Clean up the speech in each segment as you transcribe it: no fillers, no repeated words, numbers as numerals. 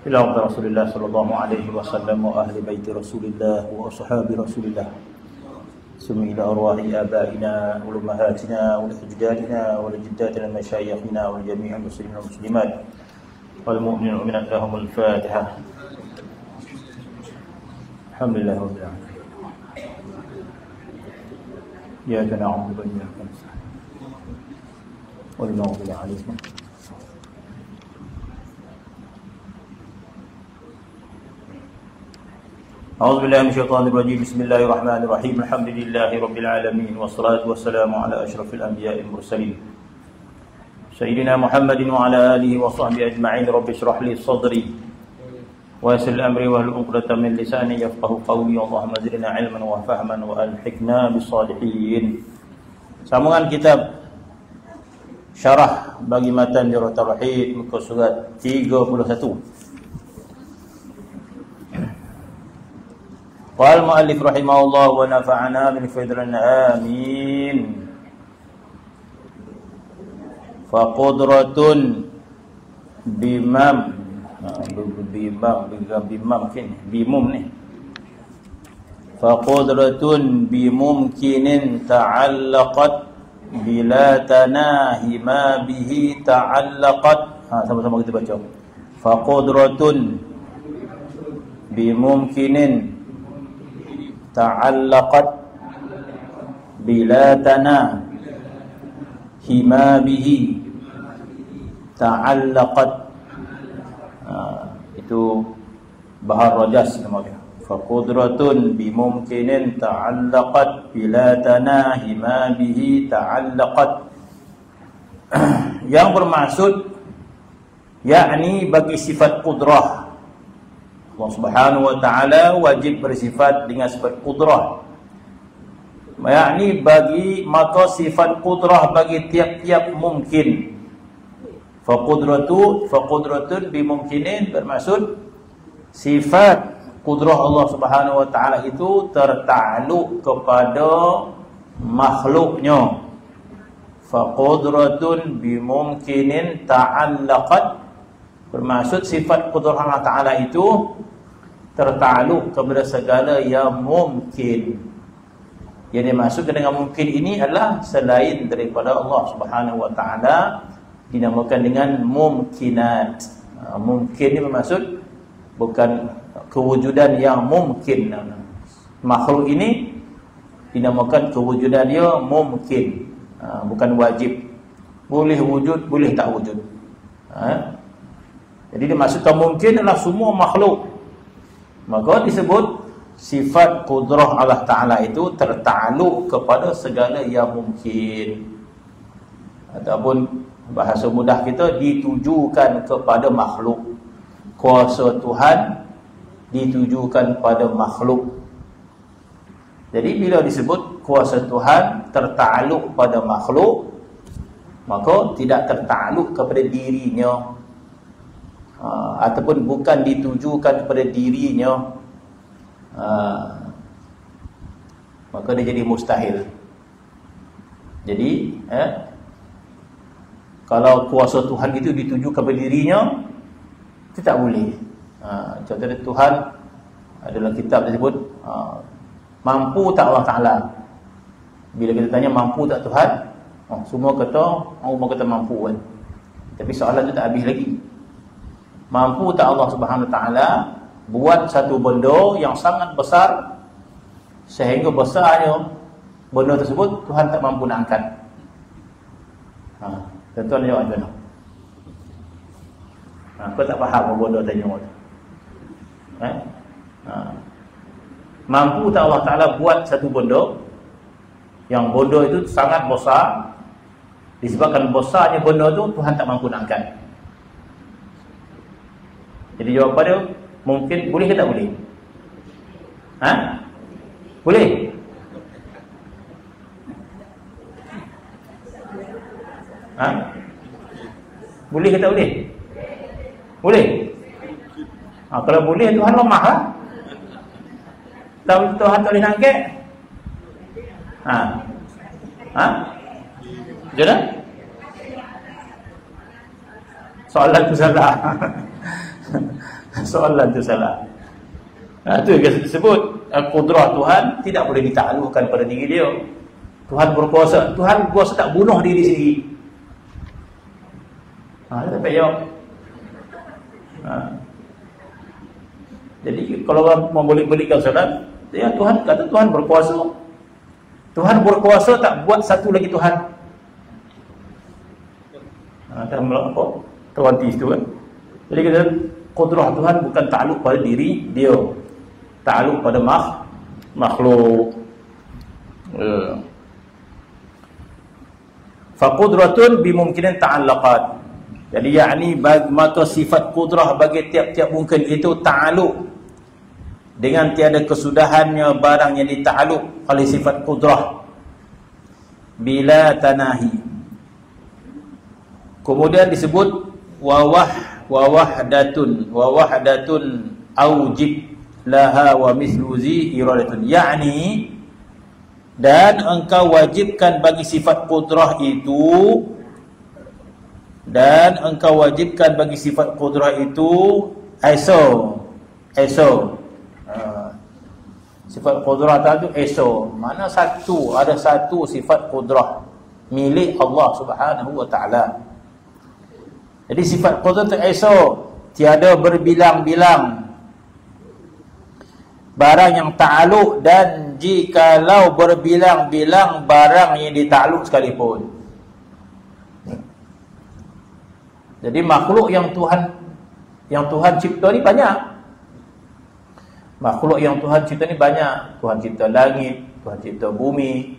إلى عبد رسول الله صلى الله عليه وسلم وأهل بيت رسول الله وأصحاب رسول الله ثم إلى أرواح آبائنا ولأمهاتنا ولأجدادنا ولجداتنا مشايخنا ولجميع المسلمين والمسلمات والمؤمنين والمؤمنات لهم الفاتحة. الحمد لله رب العالمين. إياك نعبد وإياك نستعين والمغضوب عليهم. أعوذ بالله من الشيطان الرجيم. بسم الله الرحمن الرحيم. الحمد لله رب العالمين والصلاة والسلام على أشرف الأنبياء المرسلين سيدنا محمد وعلى آله وصحبه أجمعين. رب اشرح لي صدري ويسر أمري واحلل عقدة من لساني يفقهوا قولي. اللهم زدنا علما وفهما وألحقنا بالصالحين. Sambungan kitab syarah bagi matan Jawharatul Tauhid muka surat 31. Qala al-muallif rahimahullah wa nafa'ana min fadlina amin. Fa qudratun bimam bimum ni. Fa qudratun bimumkinin ta'allaqat bila tanahi ma bihi ta'allaqat. Sama-sama kita baca. Fa qudratun bimumkinin ta'allaqat bila tanahi ma bihi ta'allaqat. Itu Bahar Rajas nama dia. Fa qudratun bimumkinin ta'allaqat bila tanahi ma bihi ta'allaqat. Yang bermaksud yakni bagi sifat qudrah, Allah Subhanahu wa taala wajib bersifat dengan sifat qudrah. Yakni bagi maka sifat qudrah bagi tiap-tiap mungkin. Fa qudratun bimumkinin bermaksud sifat qudrah Allah Subhanahu wa taala itu tertakluk kepada makhluknya. Fa qudratun bimumkinin ta'allaqat bermaksud sifat qudrah Allah taala itu tertakluk kepada segala yang mungkin. Yang dimaksudkan dengan mungkin ini adalah selain daripada Allah Subhanahu wa taala, dinamakan dengan mumkinat. Mungkin ini bermaksud bukan kewujudan yang mungkin. Makhluk ini dinamakan kewujudan dia mungkin, bukan wajib. Boleh wujud, boleh tak wujud. Jadi dimaksudkan mungkin adalah semua makhluk. Maka disebut sifat qudrah Allah Ta'ala itu tertakluk kepada segala yang mungkin. Ataupun bahasa mudah kita, ditujukan kepada makhluk. Kuasa Tuhan ditujukan pada makhluk. Jadi bila disebut kuasa Tuhan tertakluk pada makhluk, maka tidak tertakluk kepada dirinya, ataupun bukan ditujukan kepada dirinya, maka dia jadi mustahil. Jadi kalau kuasa Tuhan itu dituju kepada dirinya, itu tak boleh. Contohnya Tuhan adalah kitab tersebut, mampu tak Allah Ta'ala? Bila kita tanya mampu tak Tuhan, semua kata mampu kan. Tapi soalan itu tak habis lagi. Mampu tak Allah Subhanahu Wa Ta'ala buat satu benda yang sangat besar, sehingga besarnya benda tersebut Tuhan tak mampu nak angkat? Tuan-tuan jawab macam mana? Kau tak faham apa bodoh tanya orang tu. Mampu tak Allah Ta'ala buat satu benda yang benda itu sangat besar, disebabkan besarnya benda tu Tuhan tak mampu nak angkat? Jadi jawapan dia mungkin boleh ke tak boleh? Boleh? Boleh ke tak boleh? Boleh? Kalau boleh, Tuhan lemah lah. Tuhan tak boleh nak angkat? Macam mana? Soalan tu salah. Soalan tu salah. Itu yang disebut kudrah Tuhan tidak boleh ditaklukkan pada diri dia. Tuhan berkuasa. Tuhan berkuasa tak bunuh diri sendiri. Dia tak jawab. Jadi kalau orang membolak-balikkan soalan, ya Tuhan kata Tuhan berkuasa. Tuhan berkuasa tak buat satu lagi Tuhan. Dalam apa? Terwanti situ kan. Jadi kita kudrah Tuhan bukan takluk pada diri dia, takluk pada makhluk. Fa qudratun bimumkinin ta'allaqat. Jadi yakni maka sifat kudrah bagi tiap-tiap mungkin itu ta'alluq dengan tiada kesudahannya barang yang ditakluk oleh sifat kudrah bila tanahi. Kemudian disebut wawahdatun aujib laha wa mislu zi iradatun, yakni dan engkau wajibkan bagi sifat kudrah itu, dan engkau wajibkan bagi sifat kudrah itu sifat kudrah itu mana satu, ada satu sifat kudrah milik Allah Subhanahu wa taala. Jadi sifat kudrah itu tiada berbilang-bilang barang yang ta'aluk, dan jikalau berbilang-bilang barang yang ditakluk sekalipun. Jadi makhluk yang Tuhan cipta ni banyak. Makhluk yang Tuhan cipta ni banyak. Tuhan cipta langit, Tuhan cipta bumi,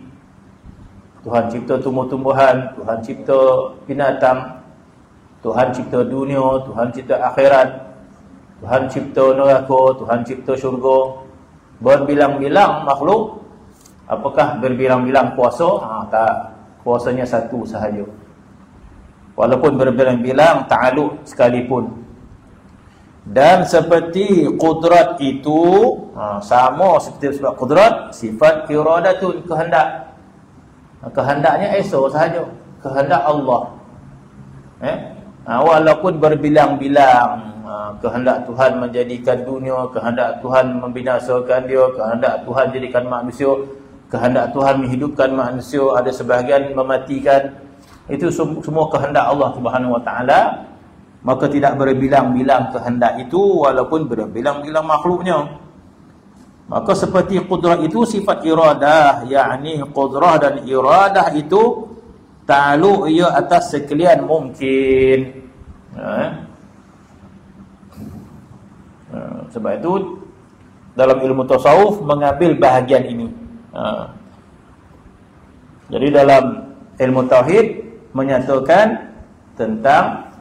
Tuhan cipta tumbuh-tumbuhan, Tuhan cipta binatang, Tuhan cipta dunia, Tuhan cipta akhirat, Tuhan cipta neraka, Tuhan cipta syurga. Berbilang-bilang makhluk. Apakah berbilang-bilang kuasa? Tak. Kuasanya satu sahaja. Walaupun berbilang-bilang ta'aluk sekalipun. Dan seperti kudrat itu, sama seperti sifat kudrat, sifat iradatun, kehendak. Kehendaknya sahaja, kehendak Allah. Walaupun berbilang-bilang, kehendak Tuhan menjadikan dunia, kehendak Tuhan membinasakan dia, kehendak Tuhan jadikan manusia, kehendak Tuhan menghidupkan manusia, ada sebahagian mematikan. Itu semua kehendak Allah Subhanahu wa taala. Maka tidak berbilang-bilang kehendak itu walaupun berbilang-bilang makhluknya. Maka seperti kudrah itu sifat iradah, yakni kudrah dan iradah itu ta'aluk ia atas sekalian mungkin. Sebab itu dalam ilmu tasawuf mengambil bahagian ini. Jadi dalam ilmu tauhid menyatakan tentang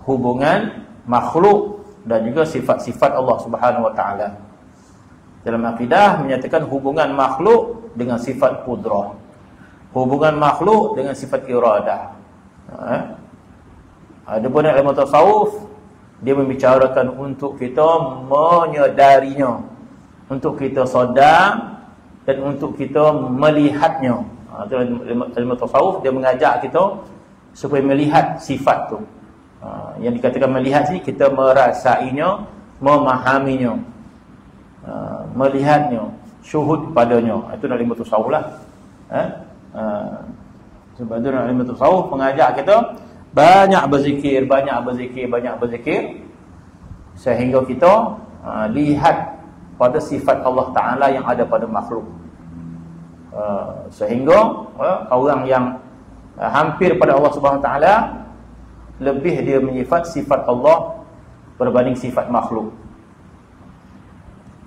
hubungan makhluk dan juga sifat-sifat Allah Subhanahu wa taala. Dalam akidah menyatakan hubungan makhluk dengan sifat kudrah, hubungan makhluk dengan sifat iradah. Adapun ilmu tasawuf dia membicarakan untuk kita menyedarinya, untuk kita sedar dan untuk kita melihatnya. Ilmu tasawuf dia mengajak kita supaya melihat sifat tu. Yang dikatakan melihat sini, kita merasainya, memahaminya, melihatnya, syuhud padanya. Itu ilmu tasawuf lah. Sebab itu ilmu tasawuf mengajak kita banyak berzikir, sehingga kita lihat pada sifat Allah Ta'ala yang ada pada makhluk. Sehingga orang yang hampir pada Allah Subhanahu Wa Ta'ala lebih dia menyifat sifat Allah berbanding sifat makhluk.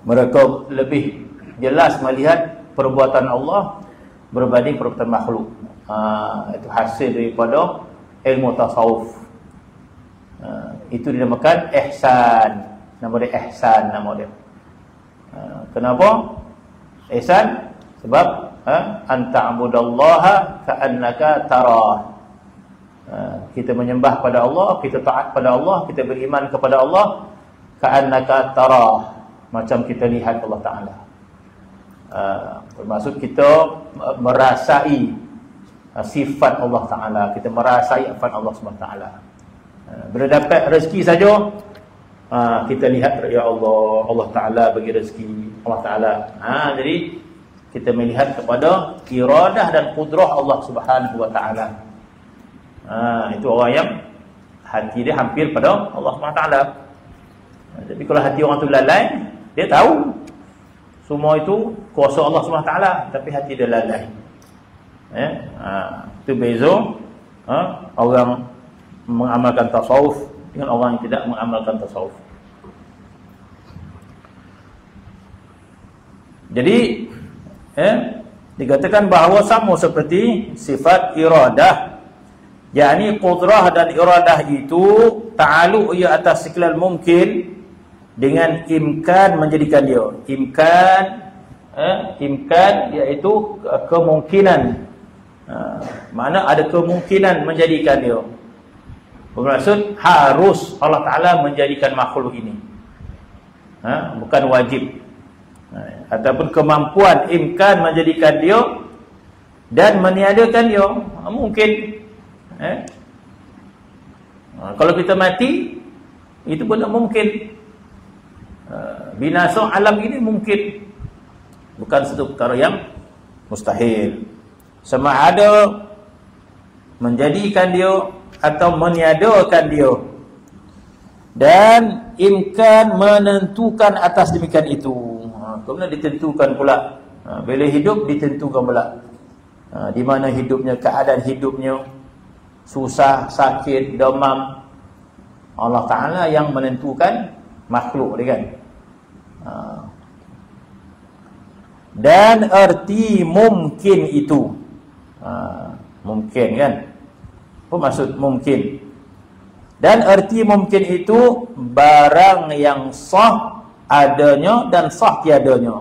Mereka lebih jelas melihat perbuatan Allah berbanding perbuatan makhluk. Itu hasil daripada ilmu tasawuf. Itu dinamakan ihsan. Nama dia ihsan, nama dia. Kenapa? Ihsan sebab anta'budallaha ka'annaka tarah. Kita menyembah pada Allah, kita taat pada Allah, kita beriman kepada Allah ka'annaka tarah, macam kita lihat Allah Ta'ala. Bermaksud kita merasai sifat Allah Ta'ala, kita merasai sifat Allah SWT. Bila dapat rezeki saja, kita lihat, ya Allah, Allah Ta'ala bagi rezeki, Allah Ta'ala. Jadi kita melihat kepada iradah dan kudrah Allah Subhanahu Wa Ta'ala. Itu orang yang hati dia hampir pada Allah Subhanahu Wa Ta'ala. Tapi kalau hati orang tu lalai, dia tahu semua itu kuasa Allah Subhanahu Wa Ta'ala, tapi hati dia lalai. Itu beza orang mengamalkan tasawuf dengan orang yang tidak mengamalkan tasawuf. Jadi dikatakan bahawa sama seperti sifat iradah, yakni qudrah dan iradah itu ta'alluq ia atas istiqlal mungkin dengan imkan menjadikan dia. Imkan iaitu kemungkinan. Mana ada kemungkinan menjadikan dia. Bermaksud harus Allah Ta'ala menjadikan makhluk ini, bukan wajib. Ataupun kemampuan imkan menjadikan dia dan meniadakan dia, mungkin. Kalau kita mati, itu pun tak mungkin. Binasa alam ini mungkin, bukan satu perkara yang mustahil. Sama ada menjadikan dia atau meniadakan dia, dan imkan menentukan atas demikian itu. Kemudian ditentukan pula, bila hidup ditentukan pula, di mana hidupnya, keadaan hidupnya, susah, sakit, demam, Allah Ta'ala yang menentukan makhluk dia kan. Dan erti mungkin itu, mungkin kan, apa maksud mungkin? Dan erti mungkin itu barang yang sah adanya dan sah tiadanya.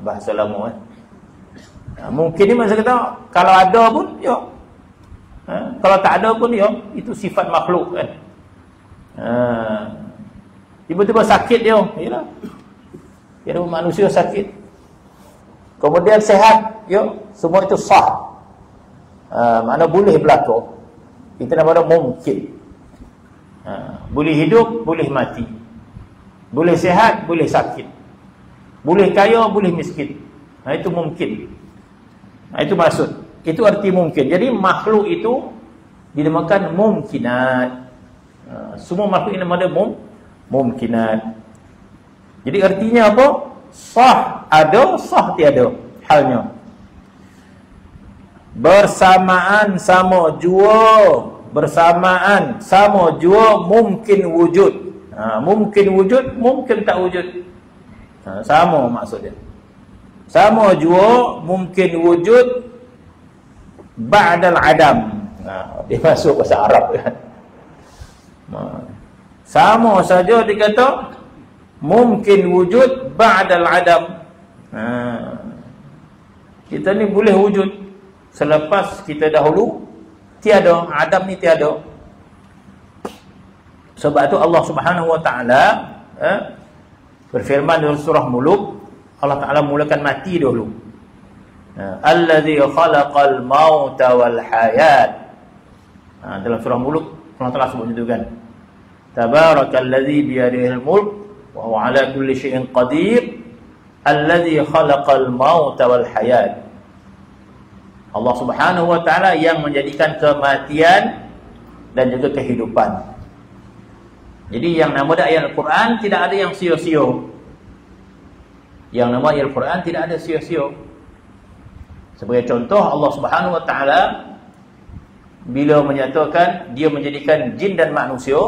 Bahasa lama mungkin ni maksud kata kalau ada pun ya, kalau tak ada pun ya, itu sifat makhluk kan. Tiba-tiba sakit dia, yalah, dia manusia sakit, kemudian sehat, ya, semua itu sah. Mana boleh berlaku. Kita nama dia mungkin. Boleh hidup, boleh mati. Boleh sehat, boleh sakit. Boleh kaya, boleh miskin. Itu mungkin. Itu maksud. Itu arti mungkin. Jadi makhluk itu dinamakan mumkinat. Semua makhluk ini nama dia mumkinat. Jadi artinya apa? Sah ada, sah tiada halnya. Bersamaan sama jua, bersamaan sama jua mungkin wujud. Mungkin wujud, mungkin tak wujud. Sama maksudnya. Sama jua mungkin wujud ba'dal adam. Dia masuk bahasa Arab kan. Sama saja dikata mungkin wujud ba'dal adam. Kita ni boleh wujud selepas kita dahulu tiada. Adam ni tiada. Sebab itu Allah Subhanahu Wa Ta'ala berfirman dalam surah Muluk, Allah Ta'ala mulakan mati dahulu. Allazi khalaqal mauta wal hayat. Dalam surah Muluk Allah Ta'ala sebut itu kan. Tabarakallazi biyadihil mulk wa huwa ala kulli syai'in qadir. Allazi khalaqal mauta wal hayat. Allah Subhanahu Wa Ta'ala yang menjadikan kematian dan juga kehidupan. Jadi yang nama ayat Al-Quran tidak ada yang sia-sia. Yang nama ayat Al-Quran tidak ada sia-sia. Sebagai contoh, Allah Subhanahu Wa Ta'ala bila menyatakan dia menjadikan jin dan manusia,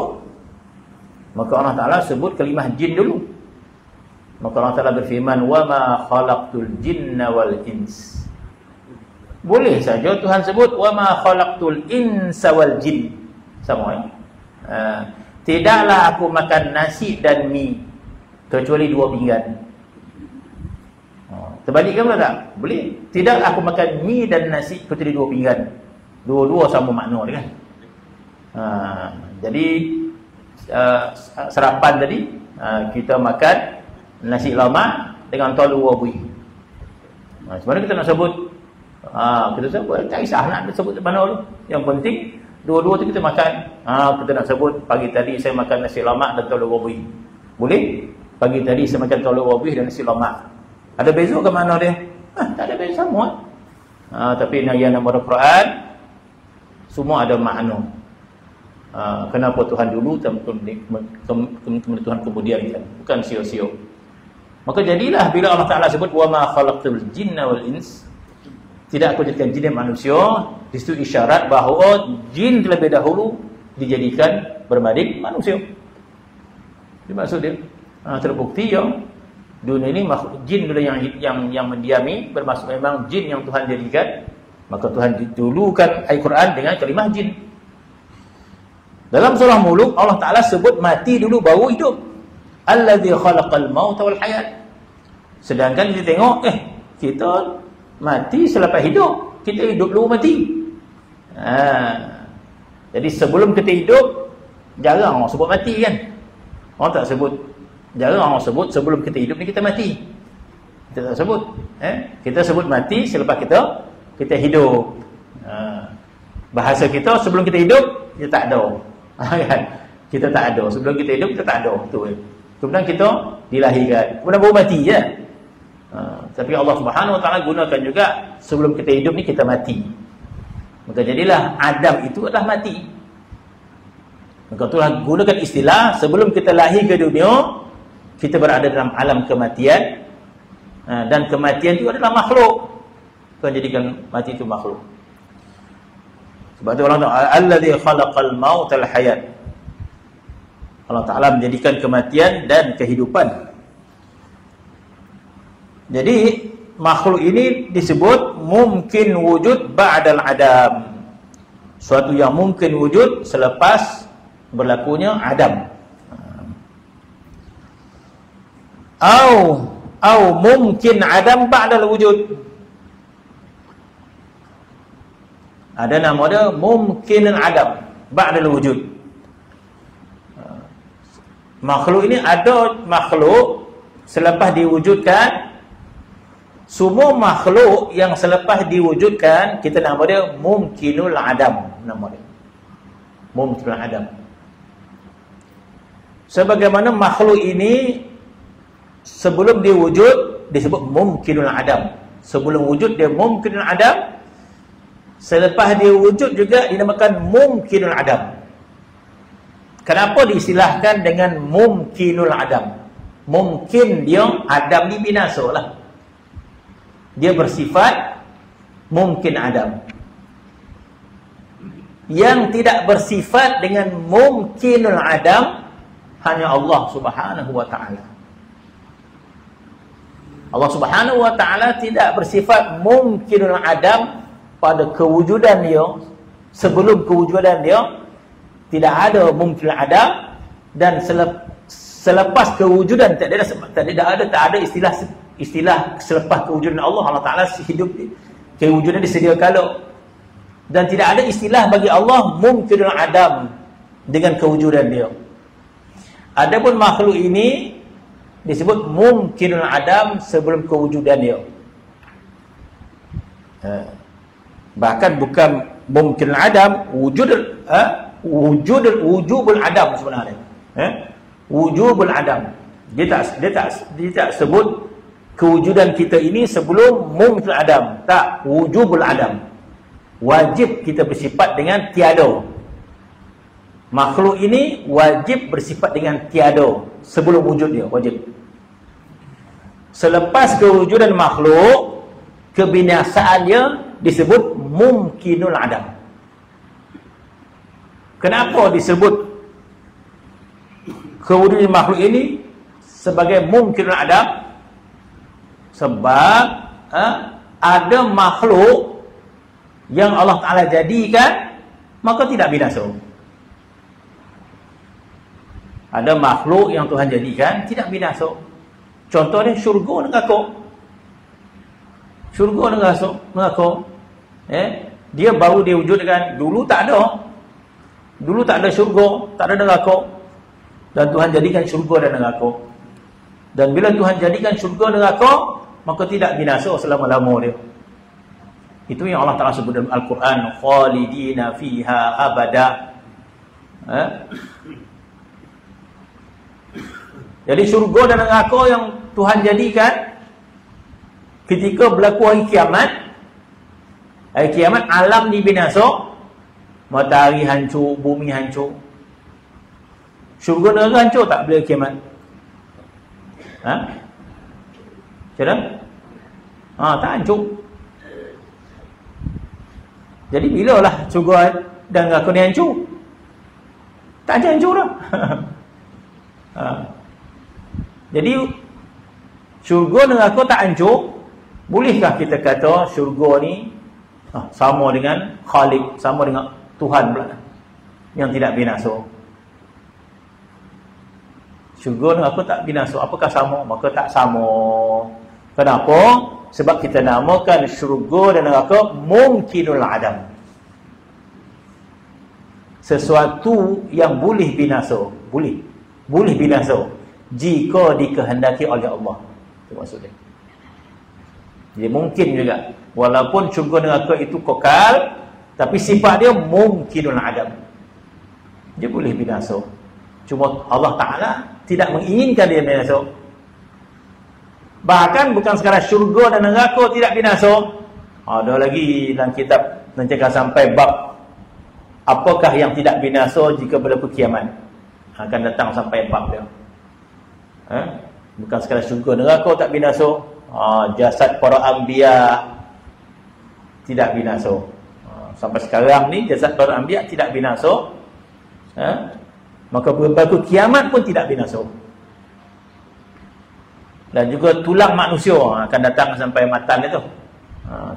maka Allah Ta'ala sebut kalimah jin dulu. Maka Allah Ta'ala berfirman, وَمَا خَلَقْتُ الْجِنَّ وَالْإِنسِ. Boleh saja Tuhan sebut وَمَا خَلَقْتُ الْإِنسَ وَالْجِنَّ. Sama. Tidaklah aku makan nasi dan mi kecuali 2 pinggan. Terbalikkan pula tak? Boleh. Tidak aku makan mi dan nasi kecuali 2 pinggan. Dua-dua sama makna dia kan. Jadi sarapan tadi kita makan nasi lemak dengan telur buih. Sebenarnya kita nak sebut kita sebut tak kisah nak sebut mana tu. Yang penting Dua-dua tu kita makan. Kita nak sebut pagi tadi saya makan nasi lemak dan telur rebus. Boleh? Pagi tadi saya makan telur rebus dan nasi lemak. Ada beza ke mana dia? Tak ada beza semua. Tapi yang nama Al-Quran semua ada makna. Kenapa Tuhan dulu kemudian Tuhan kemudian kan? Bukan sio-sio. Maka jadilah bila Allah Ta'ala sebut wa ma khalaqtul jinna wal ins, tidak aku jadikan jin dan manusia, di situ isyarat bahawa jin terlebih dahulu dijadikan berbanding manusia. Itu maksud dia. Terbukti dunia ini makhluk jin dulu yang mendiami, bermaksud memang jin yang Tuhan jadikan. Maka Tuhan dulukan Al-Quran dengan kalimah jin. Dalam surah Mulk Allah Ta'ala sebut mati dulu baru hidup. Alladzi khalaqal mauta wal hayat. Sedangkan kita tengok kita mati selepas hidup, kita hidup dulu mati. Jadi sebelum kita hidup jarang orang sebut mati kan. Orang tak sebut, jarang orang sebut sebelum kita hidup ni kita mati. Kita tak sebut. Kita sebut mati selepas kita hidup. Bahasa kita sebelum kita hidup kita tak ada. Kan? Kita tak ada. Sebelum kita hidup kita tak ada. Betul. Kemudian kita dilahirkan. Kemudian baru mati je. Tapi Allah Subhanahu Wa Taala gunakan juga sebelum kita hidup ni kita mati. Maka jadilah Adam itu adalah mati. Maka Tuhan gunakan istilah sebelum kita lahir ke dunia kita berada dalam alam kematian, dan kematian itu adalah makhluk. Tuhan jadikan mati itu makhluk. Sebab itu Allah Ta'ala alladzi khalaqal mauta wal hayat. Allah Ta'ala menjadikan kematian dan kehidupan. Jadi makhluk ini disebut mungkin wujud ba'dal adam. Suatu yang mungkin wujud selepas berlakunya adam. Au mungkin adam ba'dal wujud. Ada nama dia mungkin adam ba'dal wujud. Makhluk ini ada makhluk selepas diwujudkan. Semua makhluk yang selepas diwujudkan kita nama dia mungkinul adam, nama dia mungkinul adam. Sebagaimana makhluk ini sebelum diwujud disebut mungkinul adam. Sebelum wujud dia mungkinul adam. Selepas dia wujud juga dinamakan mungkinul adam. Kenapa diistilahkan dengan mungkinul adam? Mungkin dia adam ni binasa lah. Dia bersifat mungkin adam. Yang tidak bersifat dengan mungkinul adam hanya Allah Subhanahu Wa Ta'ala. Allah Subhanahu Wa Ta'ala tidak bersifat mungkinul adam pada kewujudan dia. Sebelum kewujudan dia tidak ada mungkinul adam, dan selepas kewujudan tak ada istilah selepas kewujudan Allah Ta'ala hidup, kewujudan disedia kala. Dan tidak ada istilah bagi Allah mungkinul adam dengan kewujudan dia. Adapun makhluk ini disebut mungkinul adam sebelum kewujudan dia. Bahkan bukan mungkinul adam, wujubul adam sebenarnya. Wujubul adam. Dia tak sebut kewujudan kita ini sebelum mungkin adam. Tak, wujubul adam. Wajib kita bersifat dengan tiada. Makhluk ini wajib bersifat dengan tiada sebelum wujud dia, wajib. Selepas kewujudan makhluk, kebinasaannya disebut mungkinul adam. Kenapa disebut kewujudan makhluk ini sebagai mungkinul adam? Sebab ada makhluk yang Allah Ta'ala jadikan maka tidak binasa. Ada makhluk yang Tuhan jadikan tidak binasa. Contohnya syurga neraka. Syurga neraka. Dia baru diwujudkan. Dulu tak ada. Dulu tak ada syurga, tak ada neraka. Dan Tuhan jadikan syurga dan neraka. Dan bila Tuhan jadikan syurga neraka, maka tidak binasa selama-lama dia. Itu yang Allah Ta'ala sebut dalam Al-Quran, khalidina fiha abada. Jadi syurga dan neraka yang Tuhan jadikan ketika berlaku hari kiamat. Hari kiamat alam dibinasa, matahari hancur, bumi hancur. Syurga neraka hancur tak bila kiamat? Macam mana? Tak hancur. Jadi bila lah syurga dan neraka ni hancur? Tak hancur dah. Jadi syurga neraka tak hancur. Bolehkah kita kata syurga ni sama dengan Khalik, sama dengan Tuhan pula yang tidak binasa? Syurga neraka tak binasa, apakah sama? Maka tak sama. Kenapa? Sebab kita namakan syurga dan neraka mungkinul adam, sesuatu yang boleh binasa. Boleh binasa jika dikehendaki oleh Allah. Itu maksudnya. Jadi mungkin juga, walaupun syurga neraka itu kekal, tapi sifat dia mungkinul adam, dia boleh binasa. Cuma Allah Ta'ala tidak menginginkan dia binasa. Bahkan bukan sekadar syurga dan neraka tidak binasa, ada lagi dalam kitab nanti akan sampai bab apakah yang tidak binasa jika berlaku kiamat. Akan datang sampai bab dia. Bukan sekadar syurga neraka tak binasa, jasad para anbiya tidak binasa. Sampai sekarang ni jasad para anbiya tidak binasa. Maka berlaku kiamat pun tidak binasa. Dan juga tulang manusia akan datang sampai matan itu.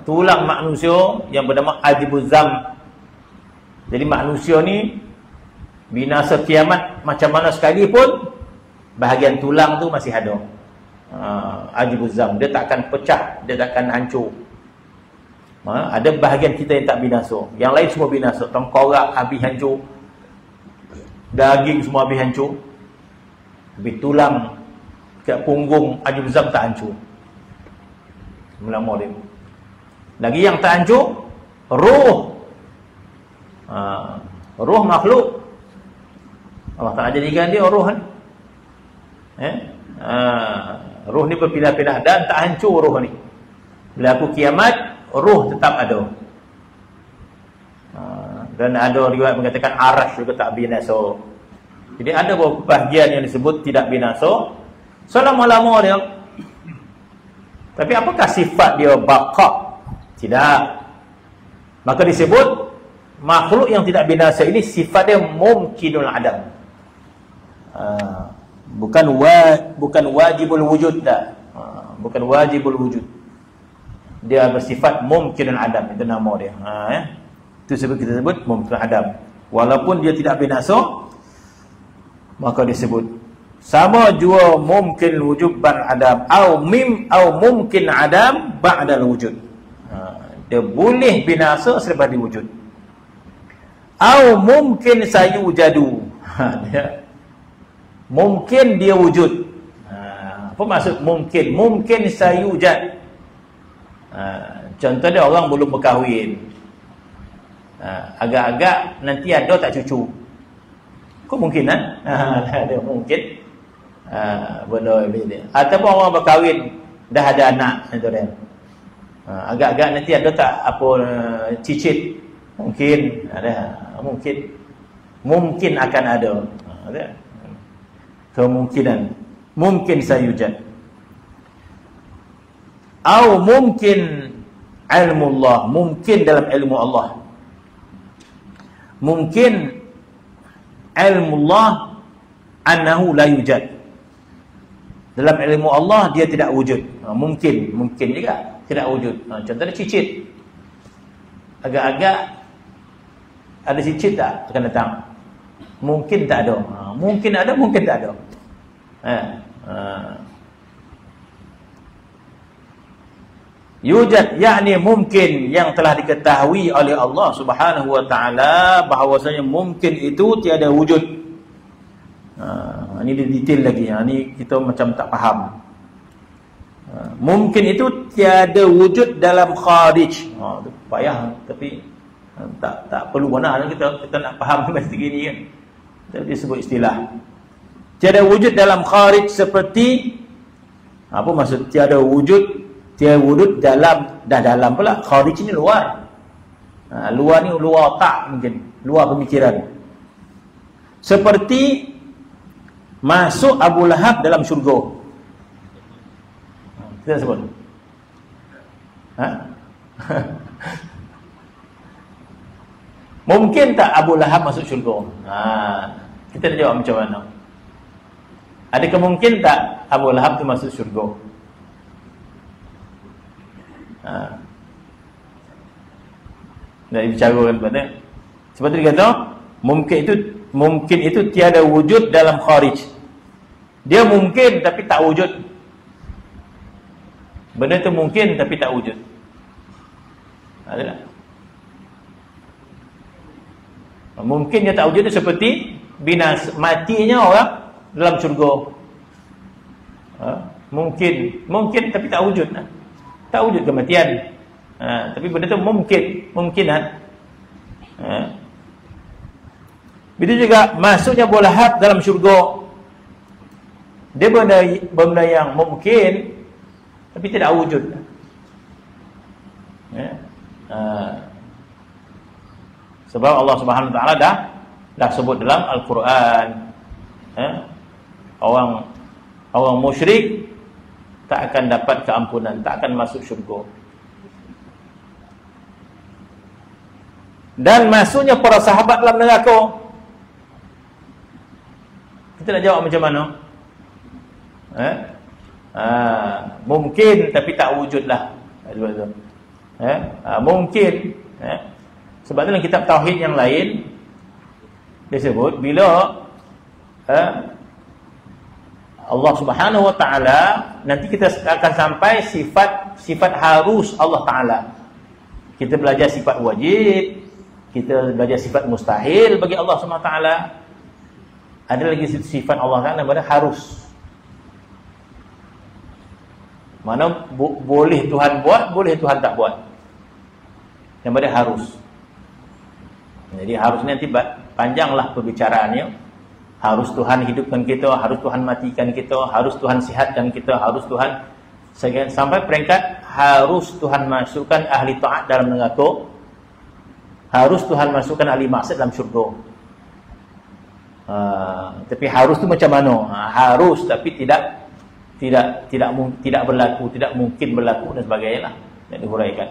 Tulang manusia yang bernama Ajibuzam. Jadi manusia ni binasa kiamat macam mana sekalipun, bahagian tulang tu masih ada. Ajibuzam, dia tak akan pecah, dia tak akan hancur. Ada bahagian kita yang tak binasa, yang lain semua binasa. Tengkorak habis hancur, daging semua habis hancur, tapi tulang kat punggung Ajibuzam tak hancur. Lama dia. Lagi yang tak hancur, roh. Roh makhluk Allah Ta'ala jadikan dia roh ni. Roh ni berpindah-pindah dan tak hancur roh ni. Bila aku kiamat, roh tetap ada. Dan ada riwayat mengatakan arash juga tak binasa. Jadi ada beberapa bahagian yang disebut tidak binasa selama-lama dia. Tapi apakah sifat dia baqa? Tidak. Maka disebut makhluk yang tidak binasa ini sifat dia mungkinul adam. Bukan wajibul wujud dah. Bukan wajibul wujud. Dia bersifat mungkinul adam, itu nama dia. Itu sebab kita sebut mungkinul adam. Walaupun dia tidak binasa, maka disebut sama jua mungkin wujud ba'd adam au mungkin adam ba'dal wujud. Dia boleh binasa selepas diwujud. Au mungkin sayujadu. Mungkin dia wujud. Apa maksud mungkin? Mungkin sayujad. Contoh dia orang belum berkahwin. Agak-agak nanti ada tak cucu. Kemungkinan ada mungkin benda dia. Ataupun orang berkahwin dah ada anak itu dia. Agak-agak nanti ada tak apa cicit. Mungkin ada, mungkin akan ada. Kemungkinan mungkin sayujad. Au mungkin ilmu Allah, mungkin dalam ilmu Allah. Mungkin ilmu Allah annahu la yujad. Dalam ilmu Allah dia tidak wujud. Mungkin juga tidak wujud. Contohnya cicit. Agak-agak ada cicit tak akan datang? Mungkin tak ada. Mungkin ada, mungkin tak ada. Yujad, yakni mungkin yang telah diketahui oleh Allah Subhanahu wa taala bahawasanya mungkin itu tiada wujud. Ini detail lagi. Ini kita macam tak faham. Mungkin itu tiada wujud dalam kharij. Itu payah, tapi tak perlu mana kita nak faham mesti gini kan. Dia sebut istilah. Tiada wujud dalam kharij seperti apa maksud tiada wujud? Tiada wujud dalam, dah dalam pula. Kharij ni luar. Luar ni luar otak mungkin, luar pemikiran. Seperti masuk Abu Lahab dalam syurga. Kita sebut. Mungkin tak Abu Lahab masuk syurga? Kita nak jawab macam mana? Ada kemungkinan tak Abu Lahab tu masuk syurga? Nak dibicarakan pada. Sebab tu dia kata, mungkin itu tiada wujud dalam kharij. Dia mungkin tapi tak wujud. Benda tu mungkin tapi tak wujud. Ada tak? Mungkin dia tak wujud tu seperti matinya orang dalam syurga. Mungkin tapi tak wujud. Tak wujud kematian. Tapi benda tu mungkinan. Begitu juga masuknya Abu Lahab dalam syurga. Dia benda yang mungkin tapi tidak wujud. Sebab Allah Subhanahu Wa Taala dah sebut dalam Al-Quran, orang musyrik tak akan dapat keampunan, tak akan masuk syurga. Dan masuknya para sahabat dalam neraka. Kita nak jawab macam mana? Mungkin tapi tak wujudlah. Mungkin. Sebab tu dalam kitab tauhid yang lain dia sebut bila Allah Subhanahu Wa Taala, nanti kita akan sampai sifat harus Allah Taala. Kita belajar sifat wajib, kita belajar sifat mustahil bagi Allah Subhanahu Wa Taala. Ada lagi sifat Allah Taala pada harus. Mana boleh Tuhan buat, boleh Tuhan tak buat. Yang pada harus. Jadi harus nanti panjanglah perbicaraannya. Harus Tuhan hidupkan kita, harus Tuhan matikan kita, harus Tuhan sihatkan kita, harus Tuhan sampai peringkat harus Tuhan masukkan ahli taat dalam neraka, harus Tuhan masukkan ahli maksiat dalam syurga. Tapi harus tu macam mana? Harus tapi tidak berlaku, tidak mungkin berlaku dan sebagainya lah. Nak dihuraikan.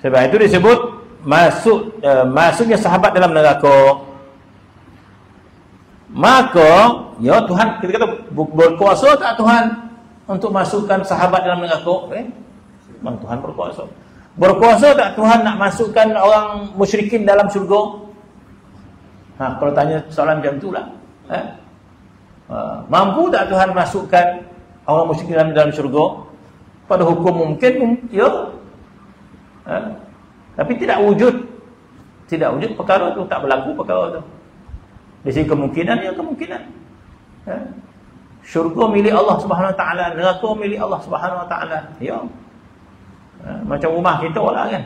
Sebab itu disebut masuknya sahabat dalam neraka. Maka ya Tuhan, kita kata berkuasa tak Tuhan untuk masukkan sahabat dalam neraka? Memang Tuhan berkuasa. Berkuasa tak Tuhan nak masukkan orang musyrikin dalam syurga? Kalau tanya soalan macam itulah. Mampu tak Tuhan masukkan orang musyrikin dalam syurga? Pada hukum mungkin ya. Tapi tidak wujud perkara tu, tak berlaku perkara tu. Di sini kemungkinan, ya kemungkinan. Syurga milik Allah Subhanahu Wa Taala, neraka milik Allah Subhanahu Wa Taala. Ya. Macam rumah kita lah kan.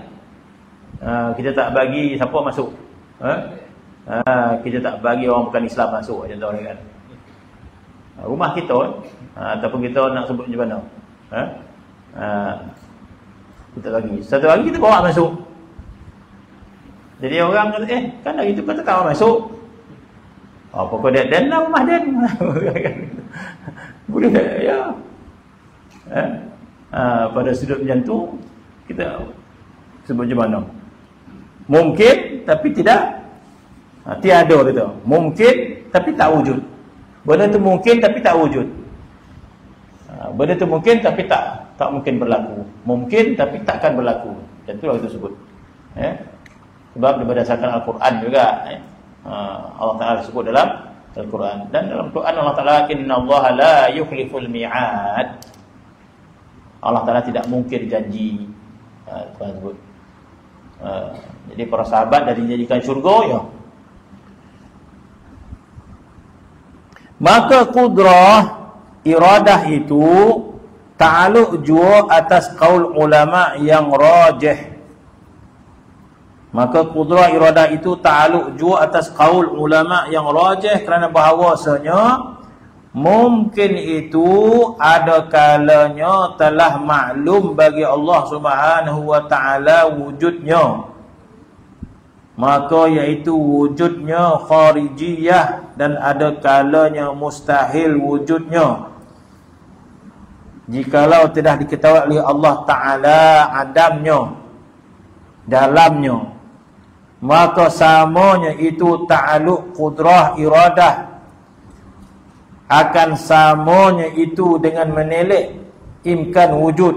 Kita tak bagi siapa masuk. Kita tak bagi orang bukan Islam masuk macam tu kan. Rumah kita ataupun kita nak sebut macam mana? Kita bagi. Satu hari kita bawa masuk. Jadi orang kata, kan hari tu kata tak masuk. Pokok dan lah rumah dan. Boleh tak? Ya. Pada sudut macam tu, kita sebut macam mana? Mungkin, tapi tidak. Tiada kata. Mungkin, tapi tak wujud. Benda tu mungkin, tapi tak wujud. Benda tu mungkin, tapi tak mungkin berlaku. Mungkin, tapi takkan berlaku. Macam itulah kita sebut. Sebab berdasarkan Al-Quran juga. Allah Ta'ala sebut dalam Al-Quran. Dan dalam Al-Quran Allah Ta'ala, Inna Allah la yukhliful mi'ad. Allah Ta'ala tidak mungkir janji. Tuhan sebut. Jadi para sahabat dah dijadikan syurga, ya. Maka qudrah iradah itu ta'aluk jua atas qaul ulama yang rajih. Maka qudrah iradah itu ta'aluk jua atas qaul ulama yang rajih, kerana bahawasanya mungkin itu ada kalanya telah maklum bagi Allah Subhanahu wa ta'ala wujudnya. Maka iaitu wujudnya kharijiyah, dan ada kalanya mustahil wujudnya. Jikalau tidak diketahui oleh Allah Ta'ala adamnya, dalamnya, maka samanya itu ta'aluk qudrah iradah akan samanya itu dengan menelek imkan wujud,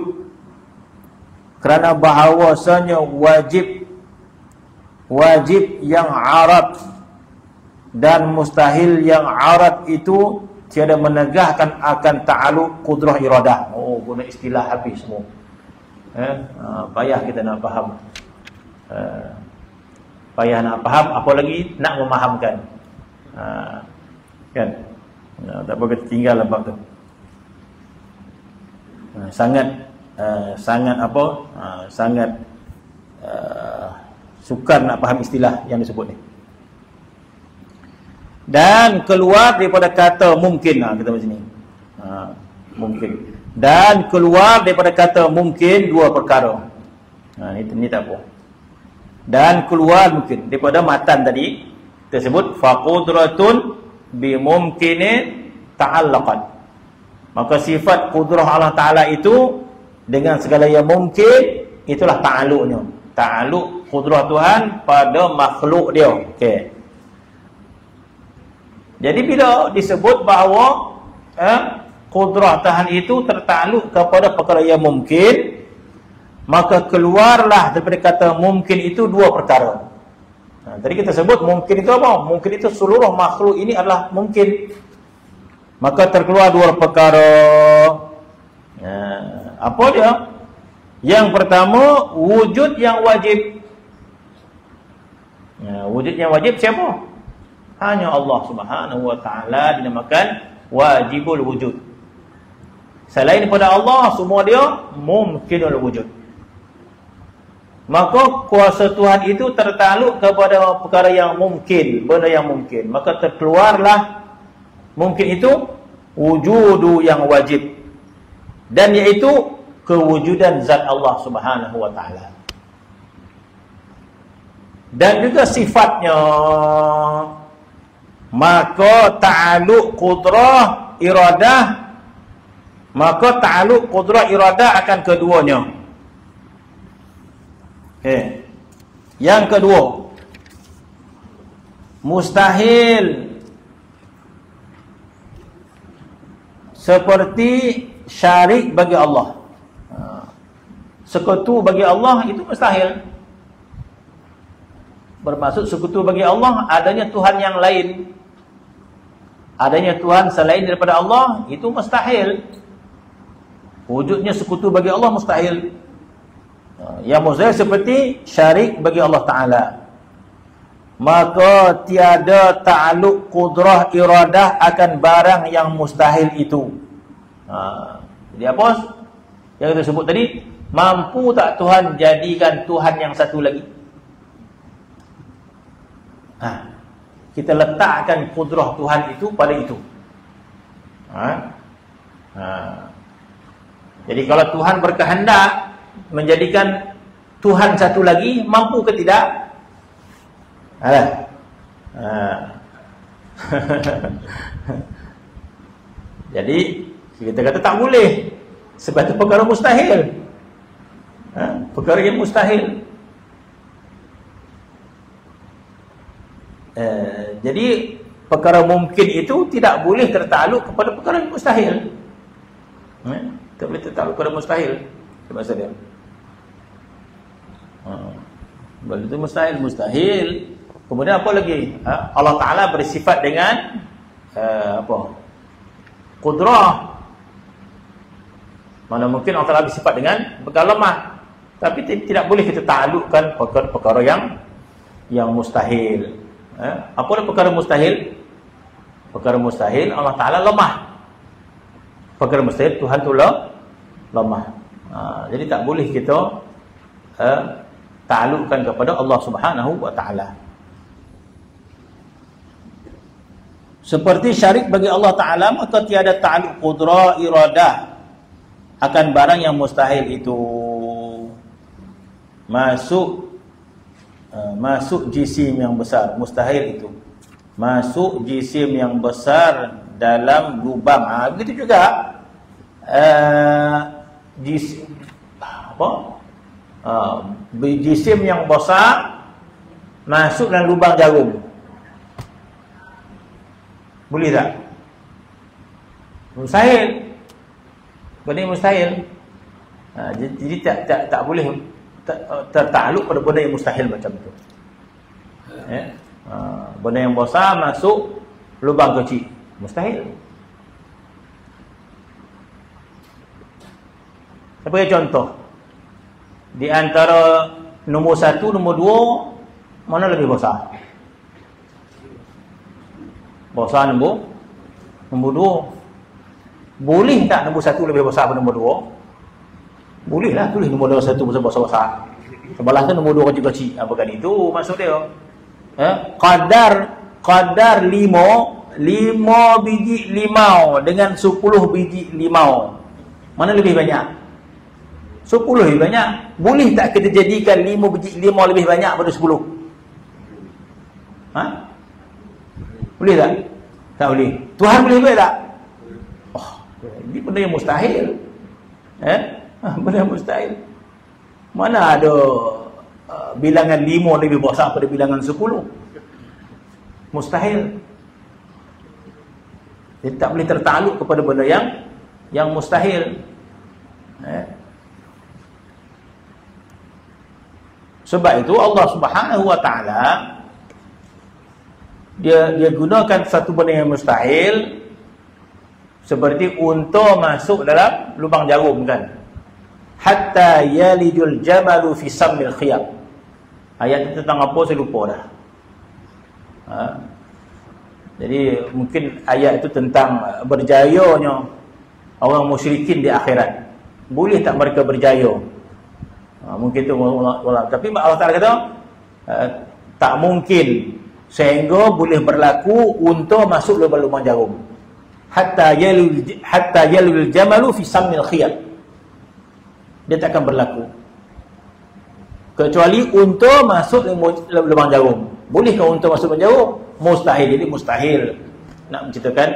kerana bahawasanya wajib yang arad dan mustahil yang arad itu tiada menegahkan akan ta'aluk qudrah iradah. Oh, guna istilah habis semua. Payah kita nak faham. Payah nak faham, apalagi nak memahamkan. Kan? Tak apa, kita tinggal bab tu. Sangat sukar nak faham istilah yang disebut ni. Dan keluar daripada kata mungkin, kita macam ni. Mungkin. Dan keluar daripada kata mungkin dua perkara. Ini tak apa. Dan keluar mungkin daripada matan tadi tersebut faqudratun bimumkinin ta'allaqan. Maka sifat qudrah Allah Ta'ala itu dengan segala yang mungkin, itulah ta'aluknya. Ta'aluk qudrah Tuhan pada makhluk dia. Okey. Jadi bila disebut bahawa qudrah Tuhan itu tertakluk kepada perkara yang mungkin, maka keluarlah daripada kata mungkin itu dua perkara. Tadi kita sebut mungkin itu apa? Mungkin itu seluruh makhluk ini adalah mungkin. Maka terkeluar dua perkara. Apa dia? Yang pertama, wujud yang wajib. Wujud yang wajib siapa? Hanya Allah Subhanahu wa ta'ala dinamakan wajibul wujud. Selain daripada Allah, semua dia mungkinul wujud. Maka kuasa Tuhan itu tertakluk kepada perkara yang mungkin, benda yang mungkin. Maka terkeluarlah mungkin itu wujudu yang wajib, dan iaitu kewujudan zat Allah Subhanahu wa ta'ala. Dan juga sifatnya. Maka ta'aluk qudrah iradah, maka ta'aluk qudrah iradah akan keduanya. Yang kedua, mustahil seperti syarik bagi Allah. Sekutu bagi Allah itu mustahil. Bermaksud sekutu bagi Allah adanya Tuhan yang lain. Adanya Tuhan selain daripada Allah itu mustahil. Wujudnya sekutu bagi Allah mustahil. Yang mustahil seperti syarik bagi Allah Ta'ala. Maka tiada ta'aluk qudrah iradah akan barang yang mustahil itu. Jadi apa yang kita sebut tadi? Mampu tak Tuhan jadikan Tuhan yang satu lagi? Kita letakkan qudrah Tuhan itu pada itu. Jadi kalau Tuhan berkehendak menjadikan Tuhan satu lagi, mampu ke tidak? Jadi kita kata tak boleh, sebab itu perkara mustahil. Perkara yang mustahil. Jadi perkara mungkin itu tidak boleh tertakluk kepada perkara yang mustahil. Tak boleh tertakluk kepada mustahil. Itu maksud dia. Benda itu mustahil. Kemudian apa lagi? Allah Ta'ala bersifat dengan qudrah. Mana mungkin Allah Ta'ala bersifat dengan perkara lemah. Tapi tidak boleh kita taklukkan perkara yang mustahil. Apa perkara mustahil? Perkara mustahil Allah Ta'ala lemah. Perkara mustahil Tuhan tu lemah. Jadi tak boleh kita ta'alukkan kepada Allah Subhanahu wa Ta'ala. Seperti syarik bagi Allah Ta'ala, maka tiada ta'aluk qudrah iradah akan barang yang mustahil itu. Masuk jisim yang besar, mustahil itu. Masuk jisim yang besar dalam lubang. Begitu juga jisim jisim yang besar masuk dalam lubang jarum. Boleh tak? Mustahil. Benda yang mustahil. Jadi tak boleh tertakluk pada benda yang mustahil macam tu. Benda yang besar masuk lubang kecil, mustahil. Saya bagi contoh. Di antara nombor 1, nombor 2, mana lebih besar? Besar nombor 2. Boleh tak nombor 1 lebih besar daripada nombor 2? Boleh lah, tulis nombor 1 besar-besar. Sebelah tu nombor 2 kecil-kecil. Apa kan itu maksud dia? Qadar 5 biji limau dengan 10 biji limau, mana lebih banyak? 10 lebih banyak. Boleh tak kita jadikan 5 biji limau lebih banyak pada 10? Boleh tak? Tak boleh. Tuhan boleh buat tak? Ini benda yang mustahil. Benda yang mustahil. Mana ada bilangan 5 lebih besar pada bilangan 10? Mustahil. Dia tak boleh tertakluk kepada benda yang mustahil. Sebab itu Allah Subhanahu wa Ta'ala dia gunakan satu benda yang mustahil, seperti unta masuk dalam lubang jarum kan. Hatta yalijul jamalu fi sammil khiyam. Ayat itu tentang apa saya lupa dah. Jadi mungkin ayat itu tentang berjayanya orang musyrikin di akhirat. Boleh tak mereka berjaya? Mungkin itu Allah. Tapi Allah Ta'ala kata tak mungkin, sehingga boleh berlaku unta masuk lubang jarum. Hatta yalul jamalu fi sammil khiyat. Dia tak akan berlaku kecuali unta masuk lubang jarum. Bolehkah unta masuk lubang jarum? Mustahil. Jadi mustahil nak menceritakan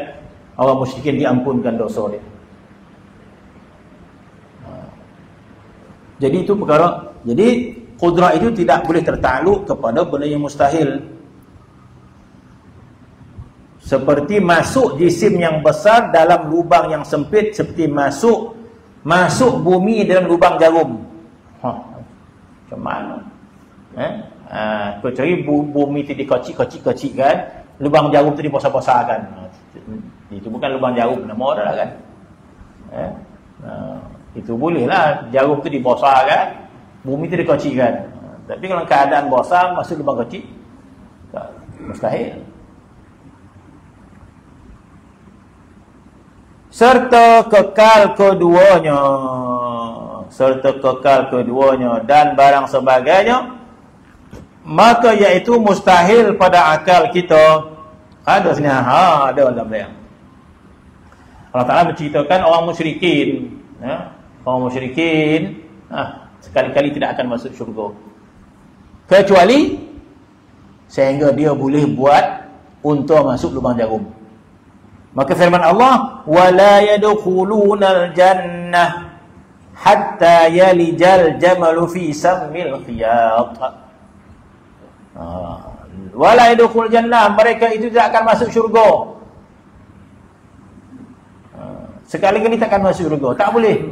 orang musyrikin diampunkan dosa dia. Jadi itu perkara. Jadi qudrah itu tidak boleh tertakluk kepada benda yang mustahil. Seperti masuk jisim yang besar dalam lubang yang sempit, seperti masuk bumi dalam lubang jarum. Macam mana? Kecuali bumi itu dikocik-kocik kan, lubang jarum itu dibesar-besar kan. Itu bukan lubang jarum, nama orang lah kan. Itu bolehlah, jarum tu dibesarkan, bumi tu dikocikkan. Tapi kalau keadaan besar masuk lubang kecil, mustahil. Serta kekal keduanya dan barang sebagainya, maka iaitu mustahil pada akal kita. Ada sini, ada dalam dia. Allah Ta'ala menceritakan orang musyrikin. Orang musyrikin sekali-kali tidak akan masuk syurga, kecuali sehingga dia boleh buat unta masuk lubang jarum. Maka firman Allah, wala yadkhulunal jannah hatta yalijal jamalu fi sammil khiyat. Wala yadkhulul jannah, mereka itu tidak akan masuk syurga. Sekali-kali tak akan masuk syurga, tak boleh.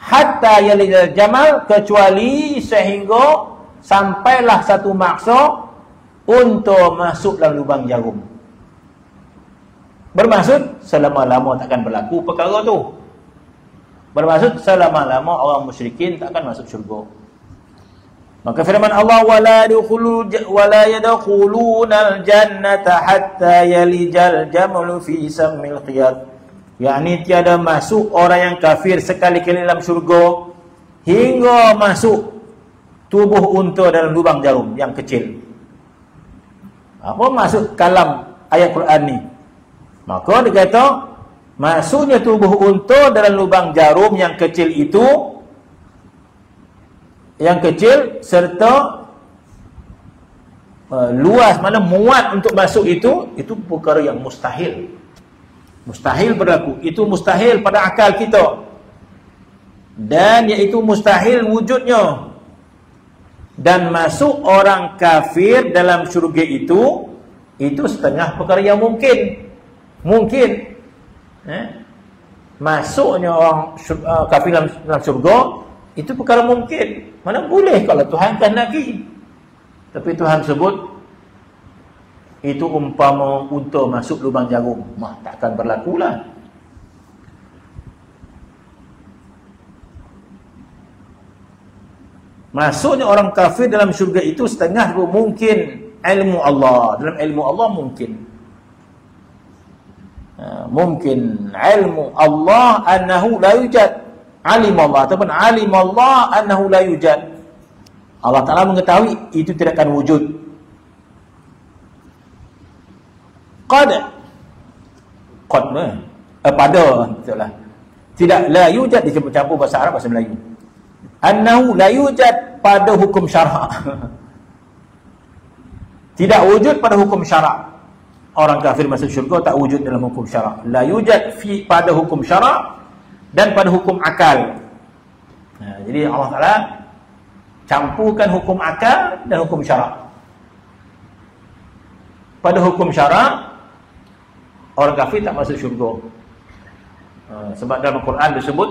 Hatta yalijal jamal, kecuali sehingga sampailah satu maksa untuk masuk dalam lubang jarum. Bermaksud selama-lama takkan berlaku perkara tu. Bermaksud selama-lama orang musyrikin takkan masuk syurga. Maka firman Allah, wala yadkhulunal jannata hatta yalijal jamalu fi sammil khiyat. Yakni tiada masuk orang yang kafir sekali-kali dalam syurga hingga masuk tubuh unta dalam lubang jarum yang kecil. Apa maksud kalam ayat Quran ni? Maka dia kata masuknya tubuh unta dalam lubang jarum yang kecil itu, yang kecil serta luas, mana muat untuk masuk itu perkara yang mustahil. Mustahil berlaku. Itu mustahil pada akal kita. Dan iaitu mustahil wujudnya. Dan masuk orang kafir dalam syurga itu setengah perkara yang mungkin. Mungkin. Masuknya orang kafir dalam syurga itu perkara mungkin. Mana boleh kalau Tuhan kehendaki. Tapi Tuhan sebut itu umpama unta masuk lubang jarum. Takkan berlakulah. Masuknya orang kafir dalam syurga itu setengah mungkin ilmu Allah. Dalam ilmu Allah mungkin. Mungkin ilmu Allah annahu la yujad. Alim Allah ataupun alim Allah annahu la yujad. Allah Ta'ala mengetahui itu tidak akan wujud. Pada itulah. Tidak, la yujad dicampur bahasa Arab bahasa Melayu. Annahu la yujad pada hukum syarak. Tidak wujud pada hukum syarak. Orang kafir masuk syurga tak wujud dalam hukum syarak. La yujad pada hukum syarak dan pada hukum akal. Jadi Allah Ta'ala campurkan hukum akal dan hukum syarak. Pada hukum syarak orang kafir tak masuk syurga. Sebab dalam Al-Quran disebut,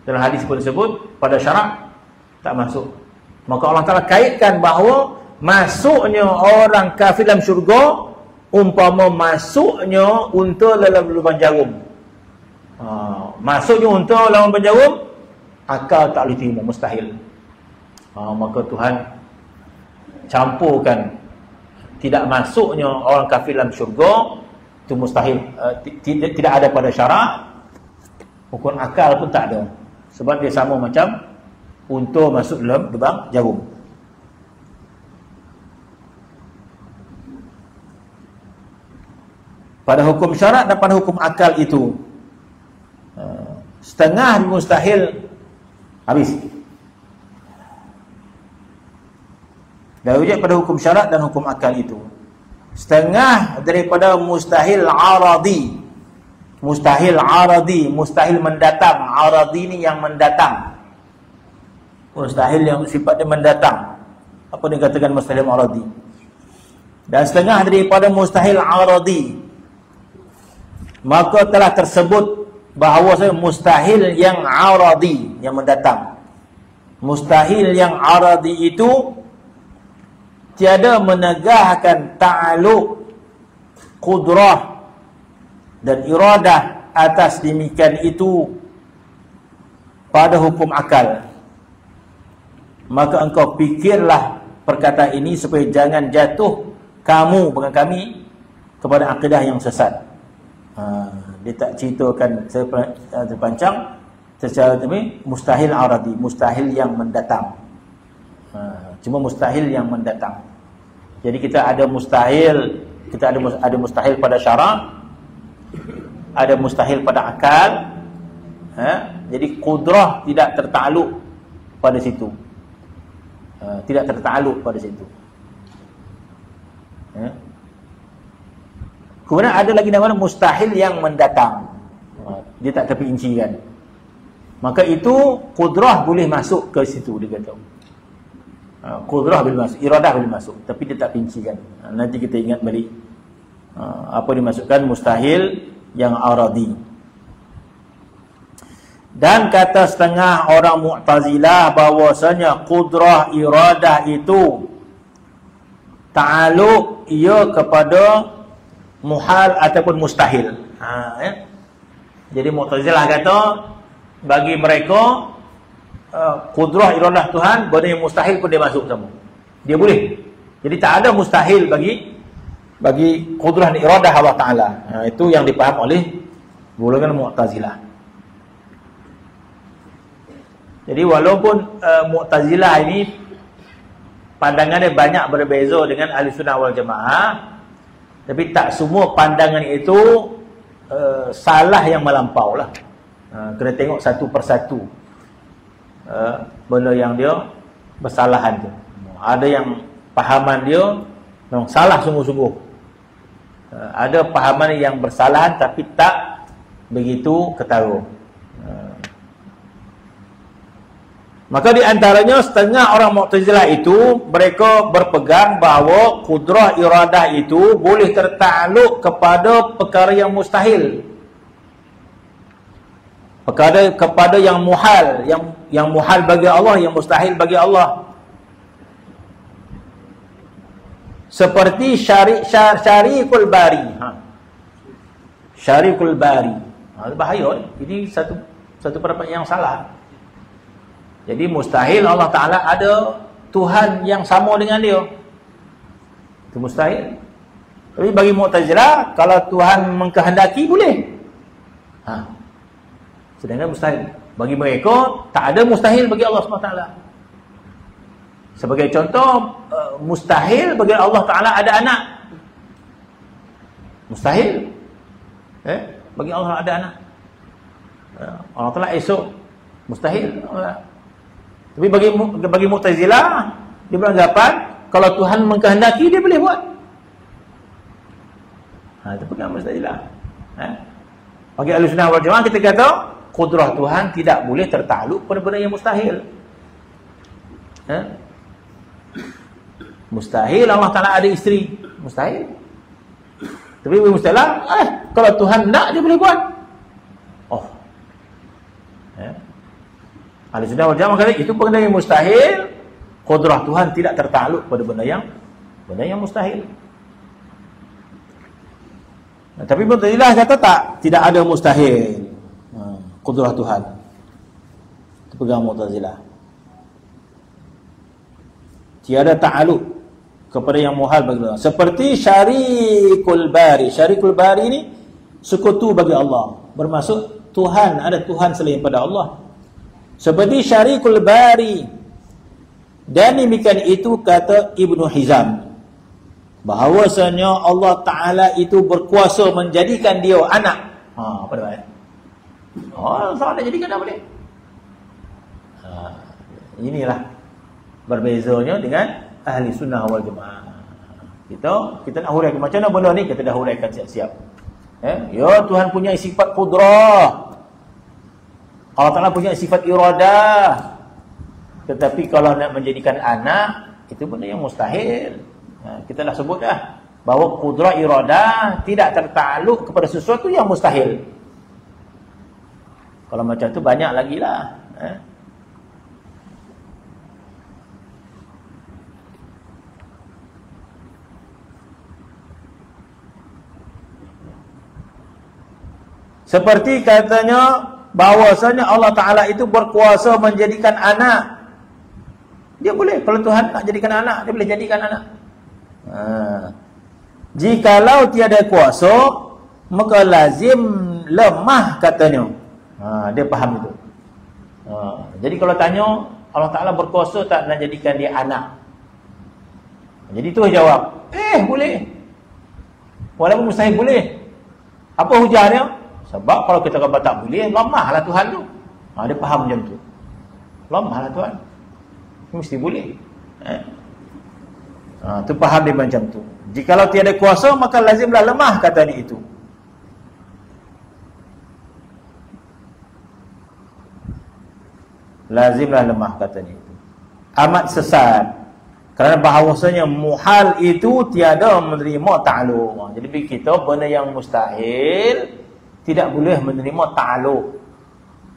dalam hadis pun disebut, pada syarak tak masuk. Maka Allah Ta'ala kaitkan bahawa masuknya orang kafir dalam syurga umpama masuknya unta dalam lubang jarum. Masuknya unta dalam lubang jarum, akal tak boleh terima, mustahil. Maka Tuhan campurkan tidak masuknya orang kafir dalam syurga itu mustahil. Tidak ada pada syarak. Hukum akal pun tak ada. Sebab dia sama macam unta masuk dalam lubang jarum. Pada hukum syarak dan pada hukum akal itu setengah mustahil habis. Dah wujud pada hukum syarak dan hukum akal itu. Setengah daripada mustahil aradi. Mustahil aradi, mustahil mendatang. Aradi ni yang mendatang. Mustahil yang sifatnya mendatang. Apa dikatakan mustahil aradi? Dan setengah daripada mustahil aradi, maka telah tersebut bahawa mustahil yang aradi, yang mendatang. Mustahil yang aradi itu tiada menegahkan ta'aluk qudrah dan iradah atas demikian itu pada hukum akal. Maka engkau fikirlah perkataan ini supaya jangan jatuh kamu, bukan kami, kepada akidah yang sesat. Dia tak ceritakan terpancang secara mustahil aradi, mustahil yang mendatang. Cuma mustahil yang mendatang. Jadi kita ada mustahil, kita ada mustahil pada syarak, ada mustahil pada akal. Jadi qudrah tidak tertakluk pada situ. Tidak tertakluk pada situ. Kemudian ada lagi nama mustahil yang mendatang. Dia tak terperincikan. Maka itu qudrah boleh masuk ke situ, dia kata. Qudrah boleh masuk, iradah boleh masuk, tapi dia tak perincikan. Nanti kita ingat balik apa dimasukkan mustahil yang aradi. Dan kata setengah orang Mu'tazilah bahwasanya qudrah iradah itu ta'aluk ia kepada muhal ataupun mustahil. Jadi Mu'tazilah kata bagi mereka kudrah iradah Tuhan, benda yang mustahil pun dia masuk sama. Dia boleh. Jadi tak ada mustahil bagi kudrah dan iradah Allah Ta'ala. Itu yang dipaham oleh golongan Mu'tazilah. Jadi walaupun Mu'tazilah ini pandangannya banyak berbeza dengan Ahli Sunnah wal Jamaah, tapi tak semua pandangan itu salah yang melampau lah. Kena tengok satu persatu benda yang dia bersalahan tu. Ada yang pahaman dia memang salah sungguh-sungguh. Ada pahaman yang bersalahan tapi tak begitu ketara. Maka di antaranya setengah orang Mu'tazilah itu mereka berpegang bahawa kudrah iradah itu boleh tertakluk kepada perkara yang mustahil. Kepada yang muhal, yang muhal bagi Allah, yang mustahil bagi Allah. Seperti Syarikul Bari. Syarikul Bari. Bahaya. Ini satu pendapat yang salah. Jadi mustahil Allah Ta'ala ada Tuhan yang sama dengan dia. Itu mustahil. Tapi bagi Mu'tazilah, kalau Tuhan mengkehendaki boleh. Sedangkan mustahil. Bagi mereka, tak ada mustahil bagi Allah SWT. Sebagai contoh, mustahil bagi Allah Ta'ala ada anak. Mustahil. Bagi Allah ada anak. Allah Ta'ala esok. Mustahil. Tapi bagi Mu'tazilah, dia beranggapan kalau Tuhan mengkehendaki dia boleh buat. Itu pegang Mu'tazilah. Bagi Ahli Sunnah wal Jamaah kita kata kudrah Tuhan tidak boleh tertakluk pada benda yang mustahil. Mustahil Allah Ta'ala ada isteri. Mustahil. Tapi bagi Mu'tazilah, kalau Tuhan nak dia boleh buat. Ahli Sunnah wal Jamaah kata itu benda yang mustahil, kudrah Tuhan tidak tertakluk pada benda yang mustahil. Tapi Mu'tazilah kata tidak ada mustahil kudrah Tuhan. Itu pegang Mu'tazilah. Tiada ta'aluk kepada yang muhal bagi Allah. Seperti Syarikul Bari. Syarikul Bari ini sekutu bagi Allah. Bermaksud Tuhan, ada Tuhan selain pada Allah. Seperti Syarikul Bari. Dan demikian itu kata Ibnu Hizam, bahawasanya Allah Ta'ala itu berkuasa menjadikan dia anak. Apa dia? Soal nak jadikan dah boleh. Inilah berbezanya dengan Ahli Sunnah wal Jamaah. Kita nak huraikan macam mana benda ni, kita dah huraikan siap-siap. Ya, Tuhan punya sifat kudrah, Allah Ta'ala punya sifat iradah. Tetapi kalau nak menjadikan anak, itu benda yang mustahil. Kita dah sebut dah bahawa kudrah iradah tidak tertakluk kepada sesuatu yang mustahil. Kalau macam tu banyak lagi lah. Seperti katanya bahawasanya Allah Ta'ala itu berkuasa menjadikan anak. Dia boleh. Kalau Tuhan nak jadikan anak, dia boleh jadikan anak. Jikalau tiada kuasa, maka lazim lemah katanya. Dia faham itu. Jadi kalau tanya Allah Ta'ala berkuasa tak nak jadikan dia anak, jadi tu jawab, boleh. Walaupun mustahil boleh. Apa hujahnya? Sebab kalau kita kata tak boleh, lemahlah Tuhan tu. Dia faham macam tu. Lemahlah Tuhan. Mesti boleh. Tu faham dia macam tu. Jikalau tiada kuasa, maka lazimlah lemah katanya itu. Lazimlah lemah katanya itu. Amat sesat. Kerana bahawasanya muhal itu tiada menerima ta'aluk. Jadi bagi kita benda yang mustahil tidak boleh menerima ta'aluk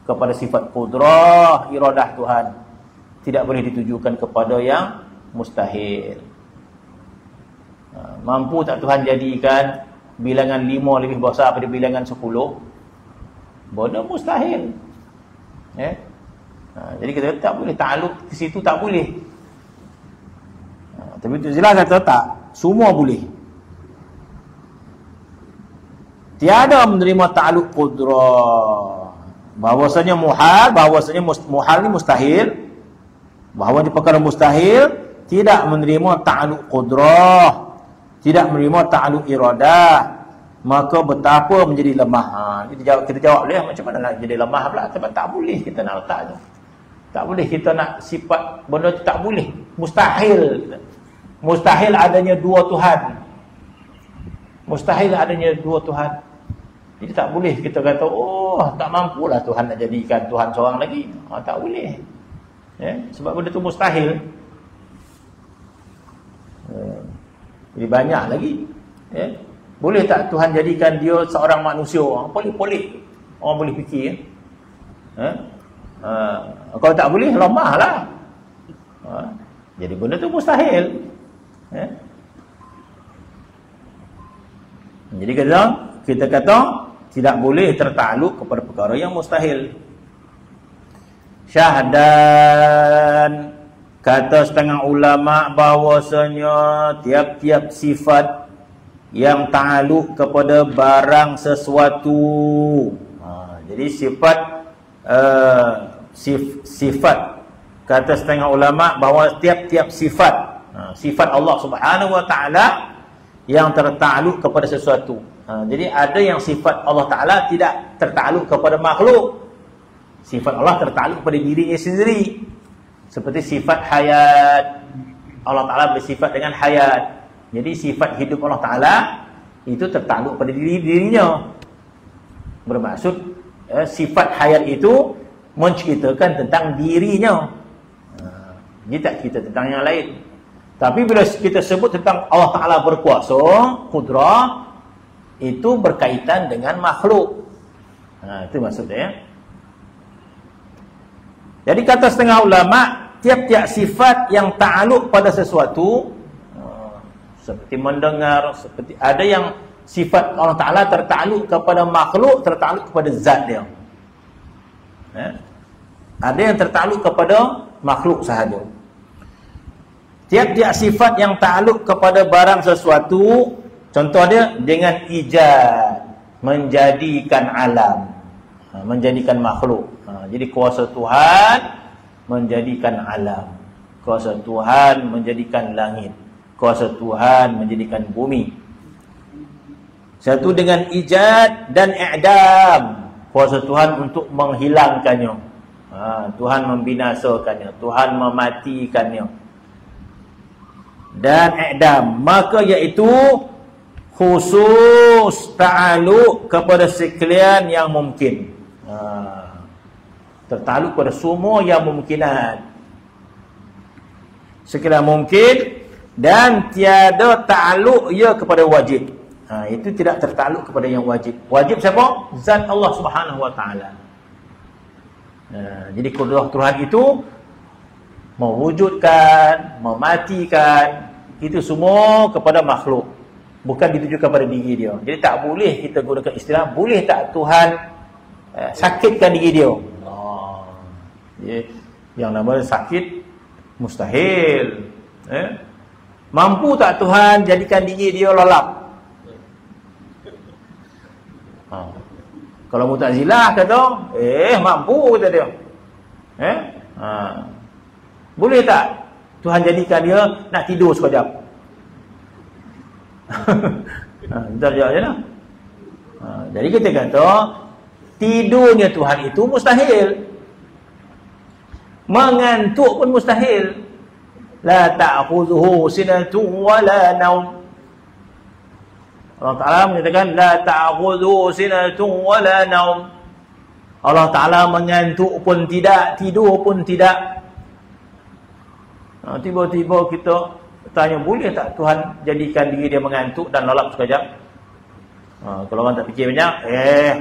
kepada sifat kudrah, iradah Tuhan. Tidak boleh ditujukan kepada yang mustahil. Mampu tak Tuhan jadikan bilangan 5 lebih besar daripada bilangan 10? Benda mustahil. Jadi kita tak boleh takluk ke situ, tak boleh. Tapi Mu'tazilah kata tak, semua boleh. Tiada menerima takluk qudrah. Bahawasanya muhal ni mustahil. Bahawanya perkara mustahil tidak menerima takluk qudrah, tidak menerima takluk iradah. Maka betapa menjadi lemah. Kita jawab dia macam mana nak jadi lemah pula? Sebab tak boleh kita nak letak tu. Tak boleh kita nak sifat benda tu, tak boleh. Mustahil. Mustahil adanya dua Tuhan. Mustahil adanya dua Tuhan. Jadi tak boleh kita kata, oh tak mampulah Tuhan nak jadikan Tuhan seorang lagi. Tak boleh. Sebab benda tu mustahil. Jadi banyak lagi. Boleh tak Tuhan jadikan dia seorang manusia? Polik-polik orang boleh fikir. Kalau tak boleh, lemahlah. Jadi benda tu mustahil. Jadi kita kata tidak boleh tertakluk kepada perkara yang mustahil. Syahdan, kata setengah ulama bahawasanya tiap-tiap sifat yang ta'aluk kepada barang sesuatu. Jadi sifat kata setengah ulama bahawa tiap-tiap sifat Allah Subhanahu wa taala yang tertakluk kepada sesuatu. Jadi ada yang sifat Allah taala tidak tertakluk kepada makhluk. Sifat Allah tertakluk kepada dirinya sendiri. Seperti sifat hayat. Allah taala bersifat dengan hayat. Jadi sifat hidup Allah taala itu tertakluk pada dirinya. Bermaksud sifat hayat itu menceritakan tentang dirinya. Dia tak cerita tentang yang lain. Tapi bila kita sebut tentang Allah Ta'ala berkuasa, kudrah, itu berkaitan dengan makhluk. Itu maksudnya. Jadi kata setengah ulama, tiap-tiap sifat yang ta'aluk pada sesuatu, seperti mendengar, seperti ada yang sifat Allah Ta'ala tertakluk kepada makhluk, tertakluk kepada zat dia. Ada yang tertakluk kepada makhluk sahaja. Tiap-tiap sifat yang ta'aluk kepada barang sesuatu, contoh dia dengan ijad, menjadikan alam, menjadikan makhluk. Jadi kuasa Tuhan menjadikan alam, kuasa Tuhan menjadikan langit, kuasa Tuhan menjadikan bumi. Satu dengan ijad dan i'dam, kuasa Tuhan untuk menghilangkannya, Tuhan membinasakannya, Tuhan mematikannya. Dan i'dam, maka iaitu khusus ta'aluk kepada sekalian yang mungkin, tertakluk pada semua yang mungkinat, sekalian mungkin, dan tiada ta'aluk ia kepada wajib. Itu tidak tertakluk kepada yang wajib. Wajib siapa? Zat Allah Subhanahu wa taala. Jadi kudrah Tuhan itu mewujudkan, mematikan, itu semua kepada makhluk, bukan ditujukan kepada diri dia. Jadi tak boleh kita gunakan istilah, boleh tak Tuhan sakitkan diri dia? Yang namanya sakit mustahil. Mampu tak Tuhan jadikan diri dia lalap? Kalau Mu'tazilah kata mampu, kata dia. Boleh tak Tuhan jadikan dia nak tidur sekejap? Bentar je lah. Jadi kita kata tidurnya Tuhan itu mustahil, mengantuk pun mustahil. La ta'khudhuhu sinatun wa la naum. Allah Ta'ala menyatakan la ta'khudhuhu sinatun wa la naum. Allah Ta'ala mengantuk pun tidak, tidur pun tidak. Tiba-tiba kita tanya, boleh tak Tuhan jadikan diri dia mengantuk dan lalap sekejap? Kalau orang tak fikir banyak,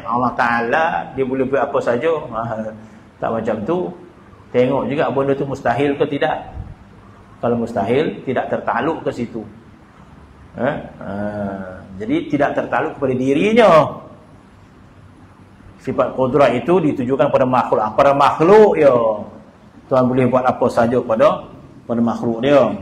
Allah Ta'ala dia boleh buat apa saja. Tak macam tu. Tengok juga benda tu mustahil ke tidak. Kalau mustahil, tidak tertakluk ke situ. Jadi tidak tertakluk kepada dirinya. Sifat qudrah itu ditujukan pada makhluk. Pada makhluk ya. Tuhan boleh buat apa saja pada makhluk dia.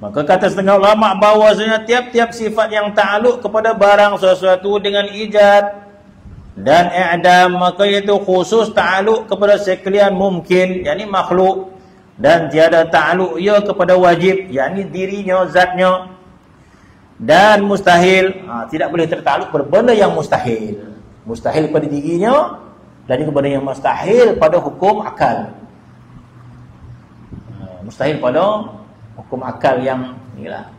Maka kata setengah ulama bahawasanya tiap-tiap sifat yang ta'aluk kepada barang sesuatu dengan ijad dan i'dam, maka itu khusus ta'aluk kepada sekalian mungkin, yakni makhluk, dan tiada ta'aluk ia kepada wajib, yakni dirinya, zatnya, dan mustahil, tidak boleh tertakluk kepada benda yang mustahil. Mustahil pada dirinya dan juga benda yang mustahil pada hukum akal. Mustahil pada hukum akal yang inilah.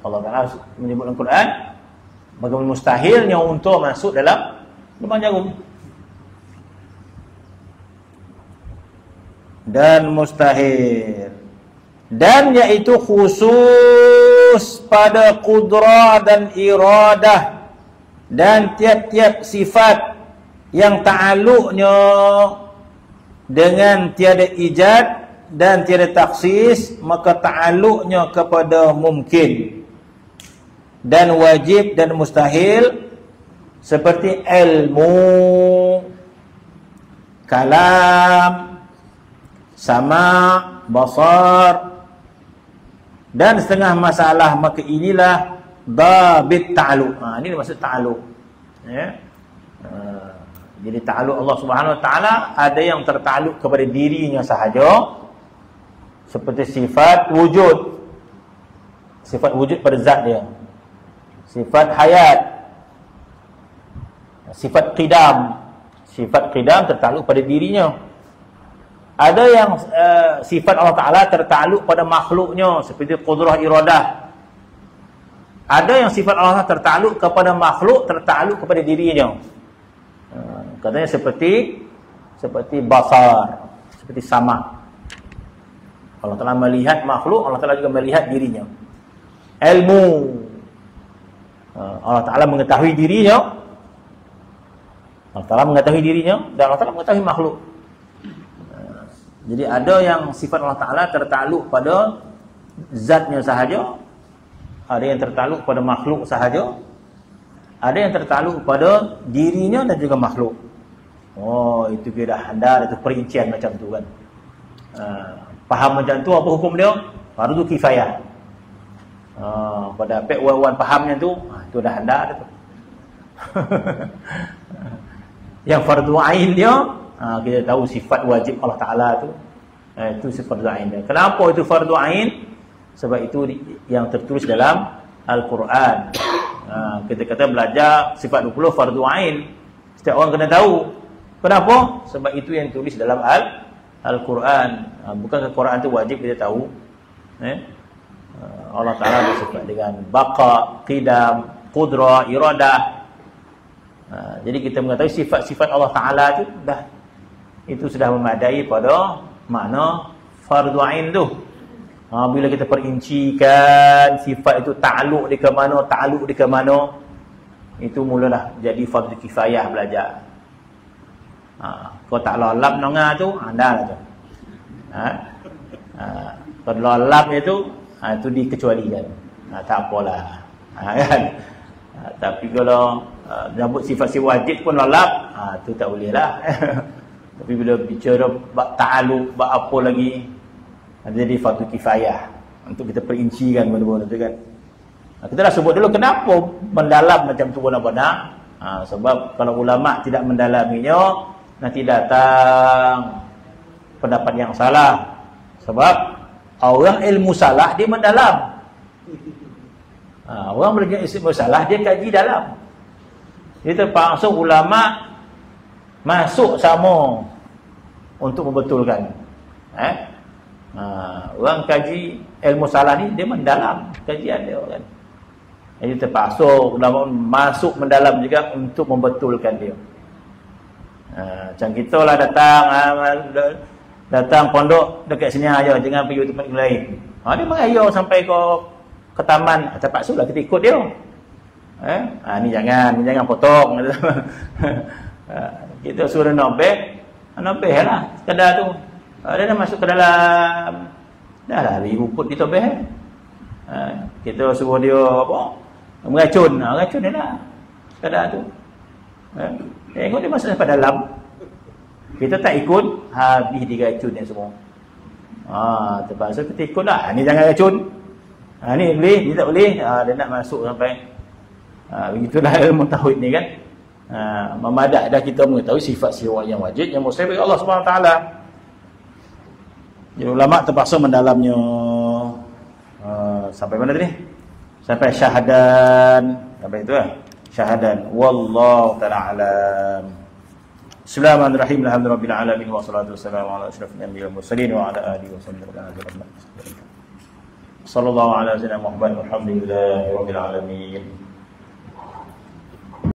Allah Ta'ala menyebut dalam Quran bagaimana mustahilnya unta masuk dalam lubang jarum. Dan mustahil, dan iaitu khusus pada qudrah dan iradah, dan tiap-tiap sifat yang ta'aluknya dengan tiada ijad dan tiada taksis, maka ta'aluknya kepada mungkin dan wajib dan mustahil, seperti ilmu, kalam, sama, basar, dan setengah masalah. Maka inilah dabit ta'aluk. Ini maksud ta'aluk, ya. Jadi ta'aluk Allah Subhanahu Wa Taala ada yang tertaluk kepada dirinya sahaja, seperti sifat wujud. Sifat wujud pada zat dia. Sifat hayat. Sifat qidam. Sifat qidam tertaluk pada dirinya. Ada yang sifat Allah Ta'ala tertaluk pada makhluknya, seperti qudrah iradah. Ada yang sifat Allah tertaluk kepada makhluk, tertaluk kepada dirinya. Katanya seperti basar, seperti sama. Allah Ta'ala melihat makhluk, Allah Ta'ala juga melihat dirinya. Ilmu, Allah Ta'ala mengetahui dirinya, Allah Ta'ala mengetahui dirinya, dan Allah Ta'ala mengetahui makhluk. Jadi ada yang sifat Allah Ta'ala tertaluk pada zatnya sahaja, ada yang tertaluk pada makhluk sahaja, ada yang tertaluk pada dirinya dan juga makhluk. Oh, itu dia dah handal, itu perincian macam tu kan. Faham macam tu, apa hukum dia? Fardu kifayah. Pada pek wan fahamnya tu, itu dah handal tu. Yang fardu ain dia, kita tahu sifat wajib Allah Ta'ala tu, itu sifat fardu ain dia. Kenapa itu fardu ain? Sebab itu yang tertulis dalam Al-Quran. Kita kata belajar sifat 20 fardu ain, setiap orang kena tahu. Kenapa? Sebab itu yang tulis dalam Al-Quran. Bukan Al-Quran itu wajib kita tahu. Allah Ta'ala bersifat dengan baqa, qidam, qudrah, iradah. Jadi kita mengetahui sifat-sifat Allah Ta'ala itu itu sudah memadai pada makna fardu ain tu. Bila kita perincikan sifat itu ta'aluk di ke mana, ta'aluk di ke mana, itu mulalah jadi fardu kifayah belajar. Kau tak lalap nongah tu, anda lah tu. Kalau lalap itu dikecualikan. Tak apalah. Kan? Tapi kalau nyambut sifat-sifat wajib pun lalap, tu tak boleh lah. Tapi bila bicara bab ta'aluk, bab apa lagi, jadi fardu kifayah untuk kita perincikan benda-benda tu kan. Kita dah sebut dulu kenapa mendalam macam tu benar-benar. Sebab kalau ulama tidak mendalaminya, nanti datang pendapat yang salah. Sebab orang ilmu salah dia mendalam. Orang belajar ilmu salah dia kaji dalam. Dia terpaksa ulama masuk sama untuk membetulkan. Orang kaji ilmu salah ni dia mendalam kajian dia kan. Jadi terpaksa ulama masuk mendalam juga untuk membetulkan dia. Macam kita lah datang pondok dekat sini aja, jangan pergi tempat lain. Dia mengayuh sampai ke taman, terpaksa lah kita ikut dia. Ni jangan potong. Kita suruh nobek lah sekadar tu. Dia dah masuk ke dalam, dah lah rumput di tobeh. Kita suruh dia apa? Meracun dia lah sekadar tu. Tengok dia masuk sampai dalam. Kita tak ikut, habis diracun yang semua. Terpaksa kita ikut lah. Ni jangan racun. Ni boleh, ni tak boleh. Dia nak masuk sampai. Begitulah ilmu tauhid ni kan. Memadak dah kita mengetahui sifat-sifat yang wajib yang mustahil bagi Allah Subhanahu Wa Taala. Jadi ulama terpaksa mendalamnya. Sampai mana tadi? Sampai syahadan. Sampai itu lah. Syahadan. Wallahu ta'ala alam. Bismillahirrahmanirrahim. Alhamdulillahirabbil alamin wassalatu wassalamu ala asyrafil anbiya'i wal mursalin wa ala alihi wasallam. Sallallahu ala sayyidina Muhammad walhamdulillahi rabbil alamin.